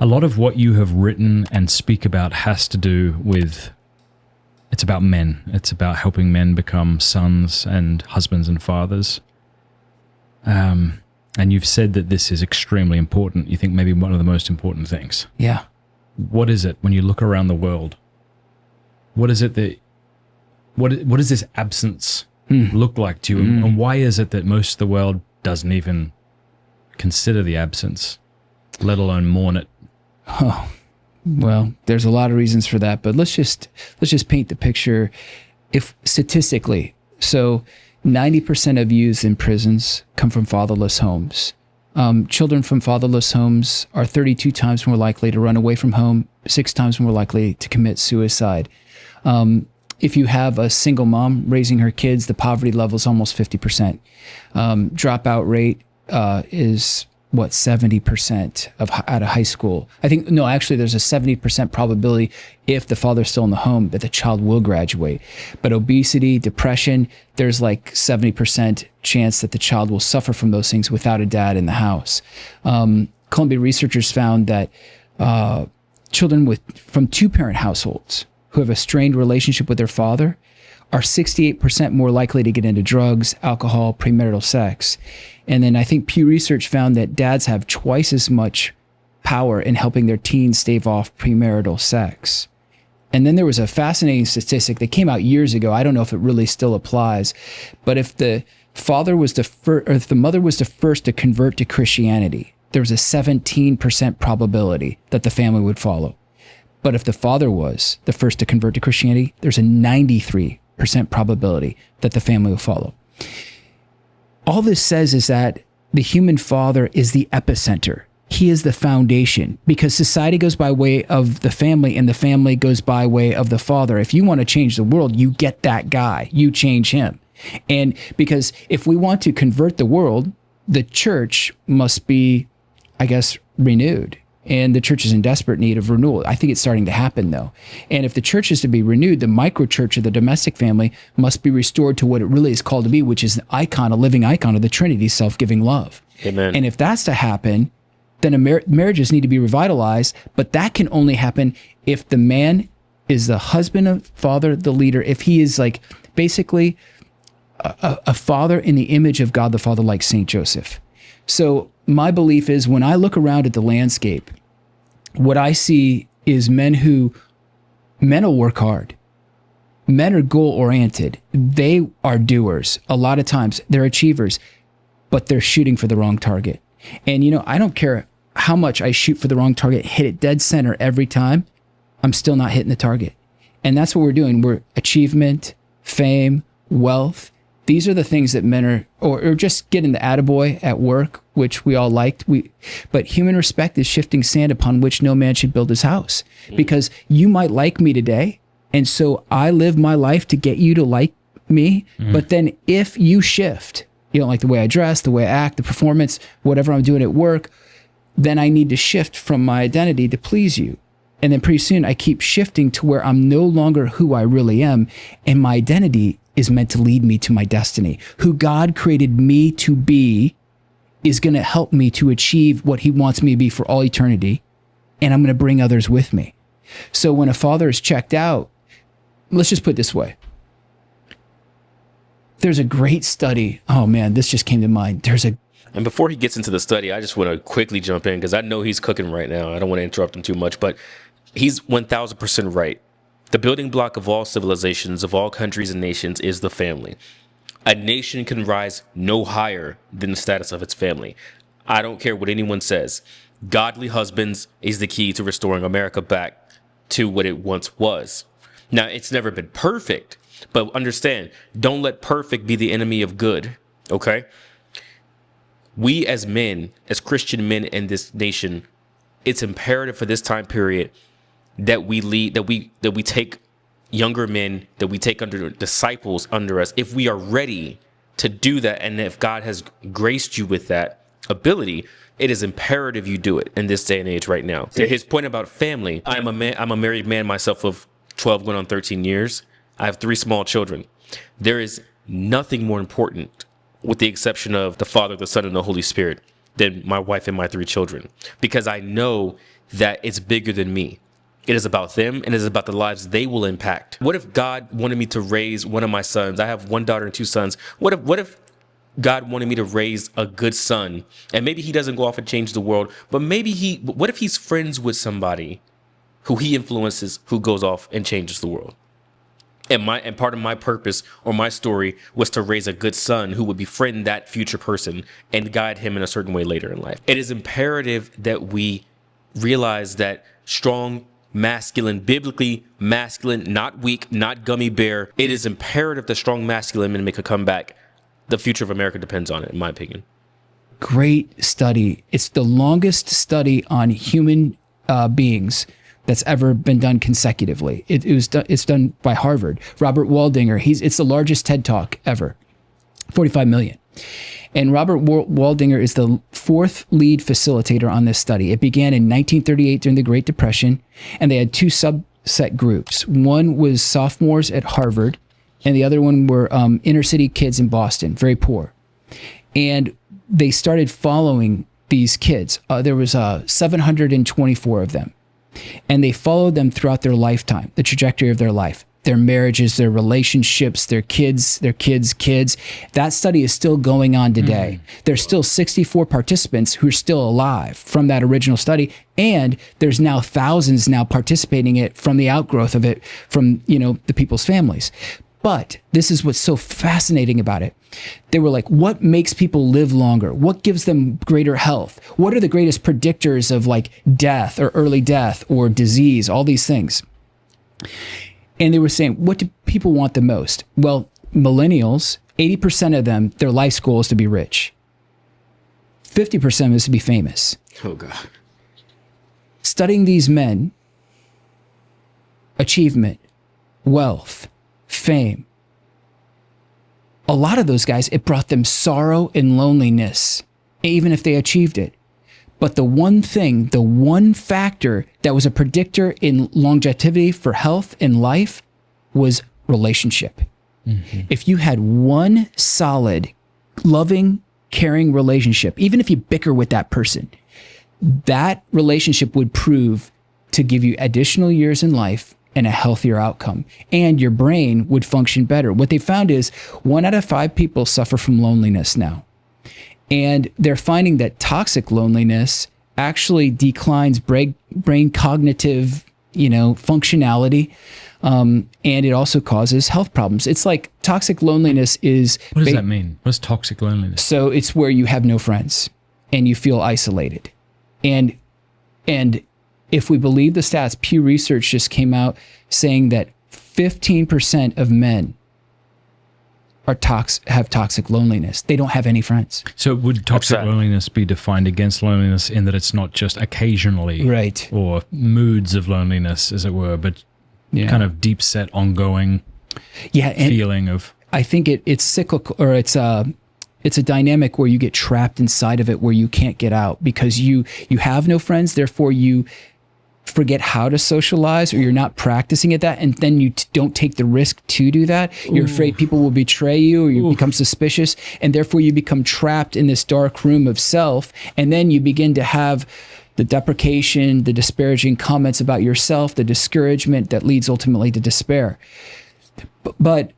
A lot of what you have written and speak about has to do with, it's about men. It's about helping men become sons and husbands and fathers. And you've said that this is extremely important. You think maybe one of the most important things. Yeah. What is it when you look around the world? What is it that, what does this absence look like to you? And why is it that most of the world doesn't even consider the absence, let alone mourn it? Oh, well, there's a lot of reasons for that, but let's just paint the picture. If statistically, so 90% of youths in prisons come from fatherless homes. Children from fatherless homes are 32 times more likely to run away from home, 6 times more likely to commit suicide. If you have a single mom raising her kids, the poverty level is almost 50%. Dropout rate is 70% out of high school. I think, no, actually there's a 70% probability if the father's still in the home that the child will graduate. But obesity, depression, there's like 70% chance that the child will suffer from those things without a dad in the house. Columbia researchers found that children from 2-parent households who have a strained relationship with their father are 68% more likely to get into drugs, alcohol, premarital sex. And then I think Pew Research found that dads have twice as much power in helping their teens stave off premarital sex. And then there was a fascinating statistic that came out years ago. I don't know if it really still applies, but if the father was or if the mother was the first to convert to Christianity, there was a 17% probability that the family would follow. But if the father was the first to convert to Christianity, there's a 93% probability that the family will follow. All this says is that the human father is the epicenter. He is the foundation, because society goes by way of the family and the family goes by way of the father. If you want to change the world, you get that guy, you change him. And because if we want to convert the world, the church must be, I guess, renewed. And the church is in desperate need of renewal. I think it's starting to happen, though. And if the church is to be renewed, the microchurch of the domestic family must be restored to what it really is called to be, which is an icon, a living icon of the Trinity, self-giving love. Amen. And if that's to happen, then marriages need to be revitalized. But that can only happen if the man is the husband of father, the leader, if he is like basically a father in the image of God the Father, like Saint Joseph. So my belief is when I look around at the landscape, what I see is men will work hard. Men are goal-oriented. They are doers. A lot of times they're achievers, but they're shooting for the wrong target. And, I don't care how much I shoot for the wrong target, hit it dead center every time, I'm still not hitting the target. And that's what we're doing. We're achievement, fame, wealth. These are the things that men are, or just getting the attaboy at work, which we all liked. But human respect is shifting sand upon which no man should build his house. Because you might like me today, and so I live my life to get you to like me. But then if you shift, you don't like the way I dress, the way I act, the performance, whatever I'm doing at work, then I need to shift from my identity to please you. And then pretty soon I keep shifting to where I'm no longer who I really am, and my identity is meant to lead me to my destiny. Who God created me to be is going to help me to achieve what he wants me to be for all eternity, and I'm going to bring others with me. So when a father is checked out, let's just put it this way. There's a great study. Oh man, this just came to mind. And before he gets into the study, I just want to quickly jump in because I know he's cooking right now. I don't want to interrupt him too much, but he's 1000% right. The building block of all civilizations, of all countries and nations, is the family. A nation can rise no higher than the status of its family. I don't care what anyone says. Godly husbands is the key to restoring America back to what it once was. Now, it's never been perfect, but understand, don't let perfect be the enemy of good, okay? We as men, as Christian men in this nation, it's imperative for this time period that we lead, that we take younger men, that we take under disciples under us, if we are ready to do that, and if God has graced you with that ability, it is imperative you do it in this day and age right now. To his point about family, I'm a married man myself of 12 going on 13 years. I have 3 small children. There is nothing more important, with the exception of the Father, the Son, and the Holy Spirit, than my wife and my 3 children, because I know that it's bigger than me. It is about them, and it is about the lives they will impact. What if God wanted me to raise one of my sons? I have one daughter and two sons. What if God wanted me to raise a good son, and maybe he doesn't go off and change the world, but what if he's friends with somebody who he influences, who goes off and changes the world? And part of my purpose or my story was to raise a good son who would befriend that future person and guide him in a certain way later in life. It is imperative that we realize that strong, masculine, biblically masculine, not weak, not gummy bear. It is imperative that strong masculine men make a comeback. The future of America depends on it, in my opinion. Great study. It's the longest study on human beings that's ever been done consecutively. It's done by Harvard. Robert Waldinger, it's the largest TED Talk ever, 45 million. And Robert Waldinger is the fourth lead facilitator on this study. It began in 1938 during the Great Depression, and they had two subset groups. One was sophomores at Harvard, and the other one were inner city kids in Boston, very poor. And they started following these kids. There was 724 of them. And they followed them throughout their lifetime, the trajectory of their life, their marriages, their relationships, their kids. That study is still going on today. There's still 64 participants who are still alive from that original study. And there's now thousands now participating in it from the outgrowth of it from, the people's families. But this is what's so fascinating about it. They were like, what makes people live longer? What gives them greater health? What are the greatest predictors of like death or early death or disease, all these things? And they were saying, what do people want the most? Well, millennials, 80% of them, their life's goal is to be rich. 50% is to be famous. Oh, God. Studying these men, achievement, wealth, fame, a lot of those guys, it brought them sorrow and loneliness, even if they achieved it. But the one factor that was a predictor in longevity for health and life was relationship. Mm-hmm. If you had one solid, loving, caring relationship, even if you bicker with that person, that relationship would prove to give you additional years in life and a healthier outcome, and your brain would function better. What they found is 1 out of 5 people suffer from loneliness now. And they're finding that toxic loneliness actually declines brain cognitive, functionality. And it also causes health problems. It's like toxic loneliness is... What does that mean? What's toxic loneliness? So it's where you have no friends and you feel isolated. And if we believe the stats, Pew Research just came out saying that 15% of men have toxic loneliness. They don't have any friends. So would toxic loneliness be defined against loneliness in that it's not just occasionally, right, or moods of loneliness, as it were, but kind of deep set, ongoing feeling of... I think it's cyclical, or it's a dynamic where you get trapped inside of it, where you can't get out because you have no friends, therefore you forget how to socialize, or you're not practicing at that, and then you don't take the risk to do that. You're afraid people will betray you, or you become suspicious, and therefore you become trapped in this dark room of self, and then you begin to have the deprecation, the disparaging comments about yourself, the discouragement that leads ultimately to despair. But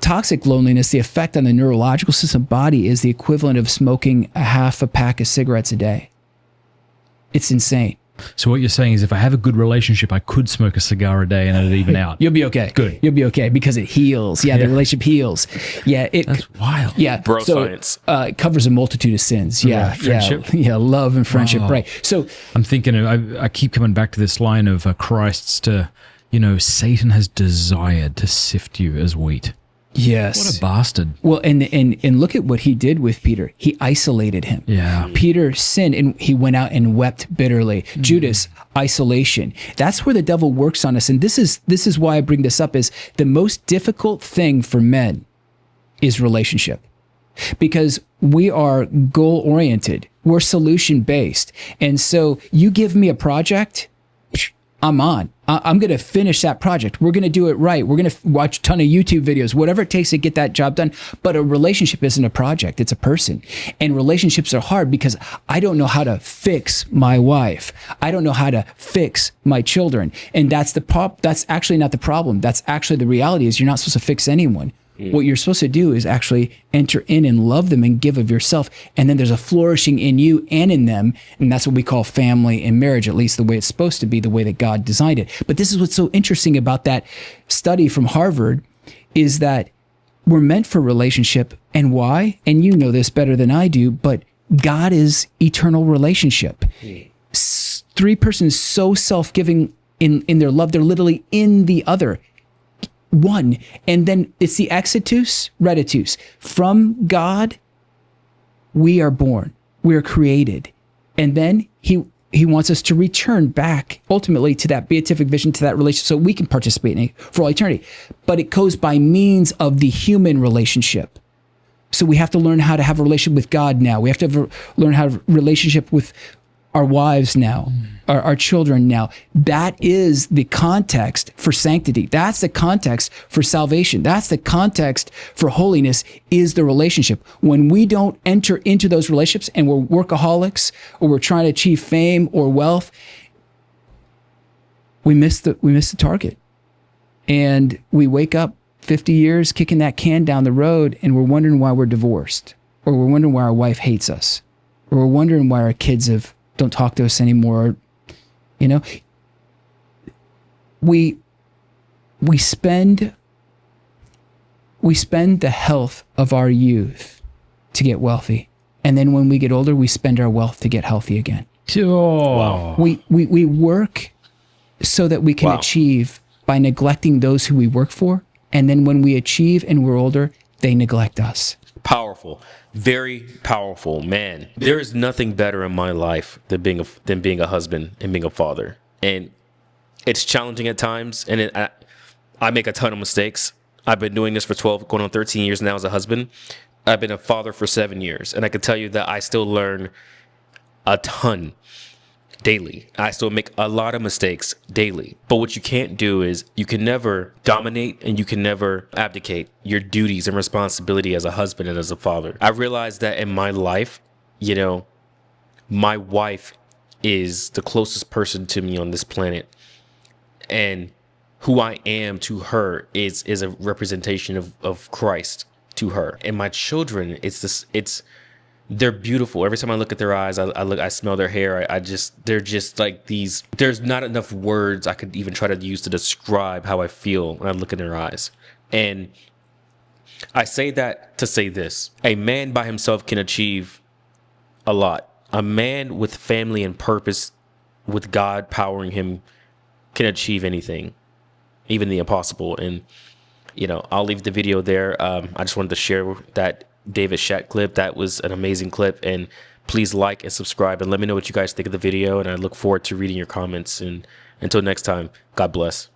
toxic loneliness, the effect on the neurological system body is the equivalent of smoking a half a pack of cigarettes a day. It's insane. So what you're saying is if I have a good relationship, I could smoke a cigar a day and it'd even out. You'll be okay. Good. You'll be okay because it heals. Yeah, the relationship heals. Yeah. That's wild. Yeah. Bro science. It covers a multitude of sins. Yeah. Friendship. Yeah. Love and friendship. Oh. Right. So I'm thinking, I keep coming back to this line of Christ's Satan has desired to sift you as wheat. Yes. What a bastard. Well, and look at what he did with Peter. He isolated him. Yeah. Peter sinned and he went out and wept bitterly. Mm. Judas, isolation. That's where the devil works on us. And this is why I bring this up, is the most difficult thing for men is relationship. Because we are goal-oriented. We're solution-based. And so you give me a project, I'm on. I'm going to finish that project. We're going to do it right. We're going to watch a ton of YouTube videos, whatever it takes to get that job done. But a relationship isn't a project. It's a person. And relationships are hard because I don't know how to fix my wife. I don't know how to fix my children. And that's that's actually not the problem. That's actually the reality is you're not supposed to fix anyone. What you're supposed to do is actually enter in and love them and give of yourself. And then there's a flourishing in you and in them. And that's what we call family and marriage, at least the way it's supposed to be, the way that God designed it. But this is what's so interesting about that study from Harvard is that we're meant for relationship. And why? And you know this better than I do, but God is eternal relationship. Three persons so self-giving in their love. They're literally in the other. One, and then it's the exitus reditus. From God, we are born, we are created, and then He wants us to return back ultimately to that beatific vision, to that relationship, so we can participate in it for all eternity. But it goes by means of the human relationship. So we have to learn how to have a relationship with God now. We have to learn how to have a relationship with our wives now, our children now. That is the context for sanctity. That's the context for salvation. That's the context for holiness, is the relationship. When we don't enter into those relationships and we're workaholics or we're trying to achieve fame or wealth, we miss the target. And we wake up 50 years kicking that can down the road and we're wondering why we're divorced, or we're wondering why our wife hates us, or we're wondering why our kids don't talk to us anymore. You know, we spend the health of our youth to get wealthy, and then when we get older, we spend our wealth to get healthy again. Oh. Wow. We work so that we can achieve by neglecting those who we work for, and then when we achieve and we're older, they neglect us. Powerful. Very powerful, man. There is nothing better in my life than being a husband and being a father. And it's challenging at times, and I make a ton of mistakes. I've been doing this for 12, going on 13 years now as a husband. I've been a father for 7 years, and I can tell you that I still learn a ton daily. I still make a lot of mistakes daily. But what you can't do is you can never dominate and you can never abdicate your duties and responsibility as a husband and as a father. I realized that in my life, you know, my wife is the closest person to me on this planet. And who I am to her is a representation of Christ to her. And my children, they're beautiful. Every time I look at their eyes, I smell their hair. They're just like these. There's not enough words I could even try to use to describe how I feel when I look in their eyes. And I say that to say this: a man by himself can achieve a lot. A man with family and purpose, with God powering him, can achieve anything, even the impossible. And you know, I'll leave the video there. I just wanted to share that David Shat clip. That was an amazing clip, and please like and subscribe and let me know what you guys think of the video, and I look forward to reading your comments. And until next time, God bless.